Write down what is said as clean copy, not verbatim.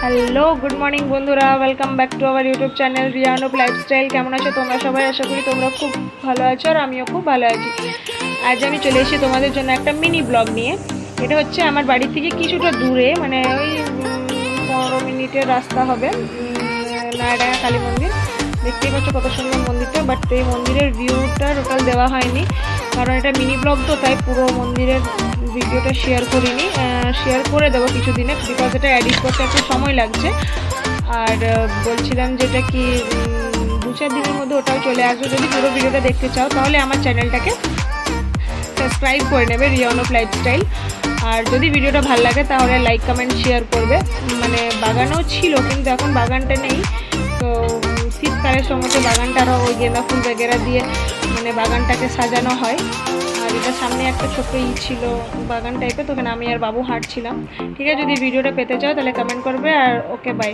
Hello good morning বন্ধুরা, welcome back to our YouTube channel Riyanup lifestyle. কেমন আছো তোমরা সবাই? আশা করি তোমরা খুব ভালো আছো আর আমিও খুব ভালো আছি। আজ আমি চলে এসেছি তোমাদের জন্য একটা মিনি ব্লগ নিয়ে। এটা হচ্ছে আমার বাড়ি থেকে কিছুটা দূরে, মানে ওই 15 মিনিটের রাস্তা হবে, নয়াডাঙ্গা কালী মন্দির। দেখতেই পাচ্ছ কত সুন্দর মন্দিরটা, বাট এই মন্দিরের ভিউটা টোটাল দেওয়া হয়নি, কারণ এটা মিনি ব্লগ তো, তাই পুরো মন্দিরের ভিডিওটা শেয়ার করিনি। শেয়ার করে দেবো কিছুদিনে, বিকজ এটা এডিট করতে একটু সময় লাগছে। আর বলছিলাম যেটা কি 2-4 দিনের মধ্যে ওটাও চলে আসবে। যদি পুরো ভিডিওটা দেখতে চাও তাহলে আমার চ্যানেলটাকে সাবস্ক্রাইব করে নেবে, রিয়ানুপ লাইফস্টাইল। আর যদি ভিডিওটা ভালো লাগে তাহলে লাইক কমেন্ট শেয়ার করবে। মানে বাগানও ছিল কিন্তু এখন বাগানটা নেই, তো শীতকালের সময় বাগানটা আরও ওই গেঁদা ফুল বেগেরা দিয়ে মানে বাগানটাকে সাজানো হয়। আর এটা সামনে একটা ছোট্ট ছিল বাগান টাইপের, তো ওখানে আমি আর বাবু হাঁটছিলাম। ঠিক আছে, যদি ভিডিওটা পেতে চাও তাহলে কমেন্ট করবে। আর ওকে, বাই।